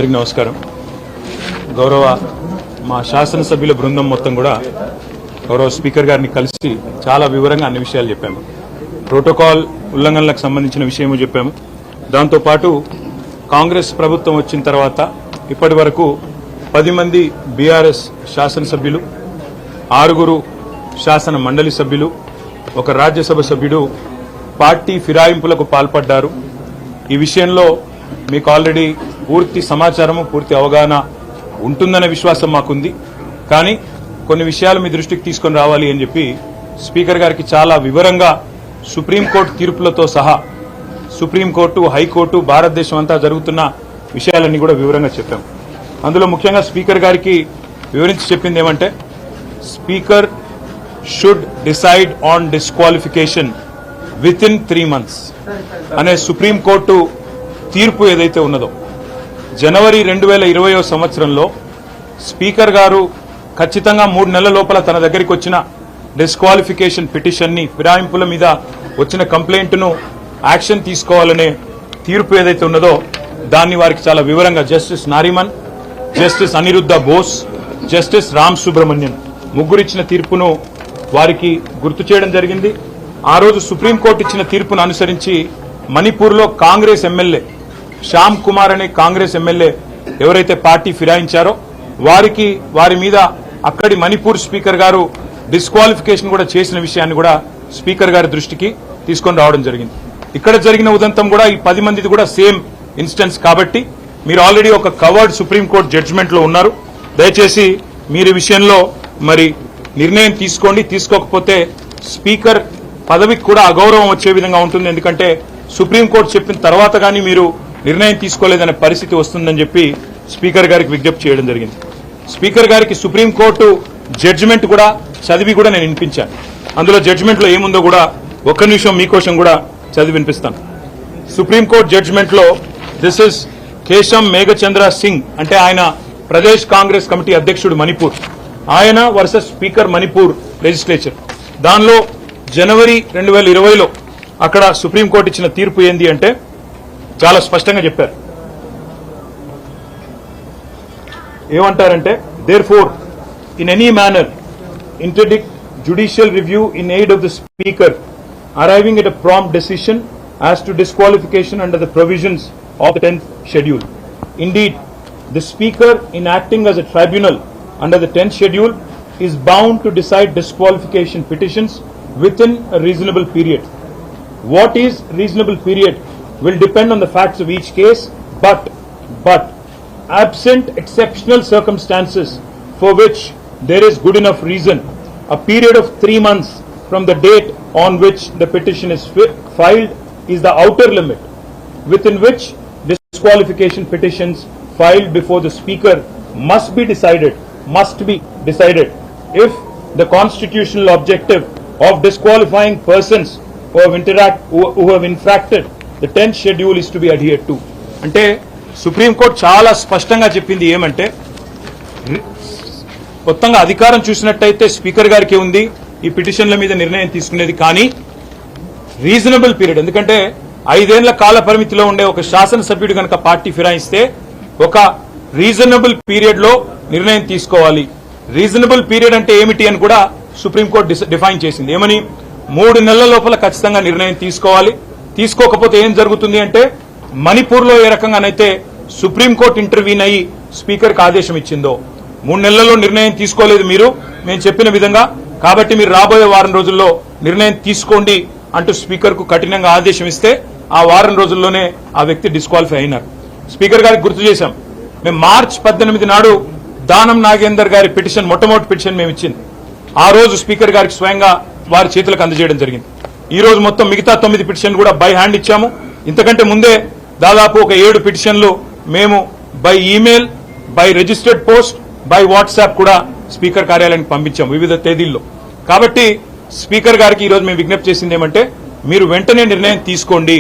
నమస్కారం. గౌరవ మా శాసనసభ్యుల బృందం మొత్తం కూడా గౌరవ స్పీకర్ గారిని కలిసి చాలా వివరంగా అన్ని విషయాలు చెప్పాము. ప్రోటోకాల్ ఉల్లంఘనలకు సంబంధించిన విషయము చెప్పాము. దాంతోపాటు కాంగ్రెస్ ప్రభుత్వం వచ్చిన తర్వాత ఇప్పటి వరకు 10 మంది బీఆర్ఎస్ శాసనసభ్యులు, 6 శాసన మండలి సభ్యులు, 1 రాజ్యసభ సభ్యుడు పార్టీ ఫిరాయింపులకు పాల్పడ్డారు. ఈ విషయంలో మీకు ఆల్రెడీ పూర్తి సమాచారము, పూర్తి అవగాహన ఉంటుందనే విశ్వాసం మాకుంది. కానీ కొన్ని విషయాలు మీ దృష్టికి తీసుకొని రావాలి అని చెప్పి స్పీకర్ గారికి చాలా వివరంగా సుప్రీంకోర్టు తీర్పులతో సహా సుప్రీంకోర్టు, హైకోర్టు, భారతదేశం అంతా జరుగుతున్న విషయాలన్నీ కూడా వివరంగా చెప్పాం. అందులో ముఖ్యంగా స్పీకర్ గారికి వివరించి చెప్పింది ఏమంటే, speaker should decide on disqualification with in 3 months అనే సుప్రీంకోర్టు తీర్పు ఏదైతే ఉన్నదో, జనవరి 2020 సంవత్సరంలో స్పీకర్ గారు ఖచ్చితంగా 3 నెలల లోపల తన దగ్గరికి వచ్చిన డిస్క్వాలిఫికేషన్ పిటిషన్ ని, ఫిరాయింపుల మీద వచ్చిన కంప్లైంట్ ను యాక్షన్ తీసుకోవాలనే తీర్పు ఏదైతే ఉన్నదో దాన్ని వారికి చాలా వివరంగా justice Nariman, justice Aniruddha Bose, justice Ram Subramanian ముగ్గురిచ్చిన తీర్పును వారికి గుర్తు చేయడం జరిగింది. ఆ రోజు సుప్రీంకోర్టు ఇచ్చిన తీర్పును అనుసరించి మణిపూర్లో కాంగ్రెస్ ఎమ్మెల్యే శ్యామ్ కుమార్ అనే కాంగ్రెస్ ఎమ్మెల్యే ఎవరైతే పార్టీ ఫిరాయించారో వారి మీద అక్కడి మణిపూర్ స్పీకర్ గారు డిస్క్వాలిఫికేషన్ కూడా చేసిన విషయాన్ని కూడా స్పీకర్ గారి దృష్టికి తీసుకొని రావడం జరిగింది. ఇక్కడ జరిగిన ఉదంతం కూడా ఈ 10 మందిది కూడా సేమ్ ఇన్స్టెన్స్ కాబట్టి మీరు ఆల్రెడీ ఒక కవర్డ్ సుప్రీంకోర్టు జడ్జిమెంట్ లో ఉన్నారు. దయచేసి మీరు ఈ విషయంలో మరి నిర్ణయం తీసుకోండి. తీసుకోకపోతే స్పీకర్ పదవికి కూడా అగౌరవం వచ్చే విధంగా ఉంటుంది. ఎందుకంటే సుప్రీంకోర్టు చెప్పిన తర్వాత కానీ మీరు నిర్ణయం తీసుకోలేదనే పరిస్థితి వస్తుందని చెప్పి స్పీకర్ గారికి విజ్ఞప్తి చేయడం జరిగింది. స్పీకర్ గారికి సుప్రీంకోర్టు జడ్జిమెంట్ కూడా చదివి కూడా నేను వినిపించాను. అందులో జడ్జిమెంట్ లో ఏముందో కూడా ఒక్క నిమిషం మీకోసం కూడా చదివి వినిపిస్తాను. సుప్రీంకోర్టు జడ్జిమెంట్ లో దిస్ ఇస్ కేశం మేఘచంద్ర సింగ్, అంటే ఆయన ప్రదేశ్ కాంగ్రెస్ కమిటీ అధ్యక్షుడు మణిపూర్, ఆయన వర్సెస్ స్పీకర్ మణిపూర్ లెజిస్లేచర్. దానిలో జనవరి 2020లో అక్కడ సుప్రీంకోర్టు ఇచ్చిన తీర్పు ఏంది అంటే చాలా స్పష్టంగా చెప్పారు. ఏమంటారంటే, therefore in any manner interdict judicial review in aid of the speaker arriving at a prompt decision as to disqualification under the provisions of the 10th schedule. Indeed, the speaker in acting as a tribunal under the 10th schedule is bound to decide disqualification petitions within a reasonable period. What is reasonable period will depend on the facts of each case, but absent exceptional circumstances for which there is good enough reason, a period of 3 months from the date on which the petition is filed is the outer limit within which disqualification petitions filed before the speaker must be decided if the constitutional objective of disqualifying persons who have infracted the 10th schedule is to be adhered to. అంటే supreme court చాలా స్పష్టంగా చెప్పింది ఏమంటే, మొత్తంగా అధికారం చూసినట్టయితే speaker గారికి ఉంది ఈ పిటిషన్ల మీద నిర్ణయం తీసుకునేది. కానీ రీజనబుల్ పీరియడ్, ఎందుకంటే 5 ఏళ్ల కాల పరిమితిలో ఉండే ఒక శాసనసభ్యుడు కనుక పార్టీ ఫిరాయిస్తే ఒక రీజనబుల్ పీరియడ్ లో నిర్ణయం తీసుకోవాలి. రీజనబుల్ పీరియడ్ అంటే ఏమిటి అని కూడా సుప్రీంకోర్టు డిఫైన్ చేసింది. ఏమని, 3 నెలల లోపల ఖచ్చితంగా నిర్ణయం తీసుకోవాలి. తీసుకోకపోతే ఏం జరుగుతుంది అంటే, మణిపూర్ లో ఏ రకంగానైతే సుప్రీంకోర్టు ఇంటర్వ్యూన్ అయ్యి స్పీకర్ కి ఆదేశం ఇచ్చిందో, 3 నెలల్లో నిర్ణయం తీసుకోలేదు మీరు మేము చెప్పిన విధంగా, కాబట్టి మీరు రాబోయే వారం రోజుల్లో నిర్ణయం తీసుకోండి అంటూ స్పీకర్ కు కఠినంగా ఆదేశం ఇస్తే ఆ వారం రోజుల్లోనే ఆ వ్యక్తి డిస్క్వాలిఫై అయినారు. స్పీకర్ గారికి గుర్తు చేశాం, మేము మార్చి 18 నాడు దానం నాగేందర్ గారి పిటిషన్, మొట్టమొదటి పిటిషన్ మేము ఇచ్చింది. ఆ రోజు స్పీకర్ గారికి స్వయంగా వారి చేతులకు అందజేయడం జరిగింది. ఈ రోజు మొత్తం మిగతా 9 పిటిషన్లు కూడా బై హ్యాండ్ ఇచ్చాము. ఇంతకంటే ముందే దాదాపు ఒక 7 పిటిషన్లు మేము by email, by registered post, by WhatsApp కూడా స్పీకర్ కార్యాలయానికి పంపించాం వివిధ తేదీల్లో. కాబట్టి స్పీకర్ గారికి ఈ రోజు మేము విజ్ఞప్తి చేసింది ఏమంటే, మీరు వెంటనే నిర్ణయం తీసుకోండి.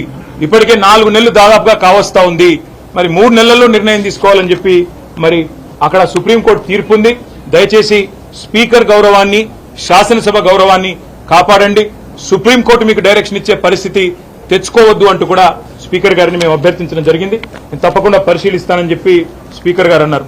ఇప్పటికే 4 నెలలు దాదాపుగా కావస్తా ఉంది, మరి 3 నెలల్లో నిర్ణయం తీసుకోవాలని చెప్పి మరి అక్కడ సుప్రీంకోర్టు తీర్పు ఉంది. దయచేసి స్పీకర్ గౌరవాన్ని, శాసనసభ గౌరవాన్ని కాపాడండి. సుప్రీంకోర్టు మీకు డైరెక్షన్ ఇచ్చే పరిస్థితి తెచ్చుకోవద్దు అంటూ కూడా స్పీకర్ గారిని మేము అభ్యర్థించడం జరిగింది. నేను తప్పకుండా పరిశీలిస్తానని చెప్పి స్పీకర్ గారు అన్నారు.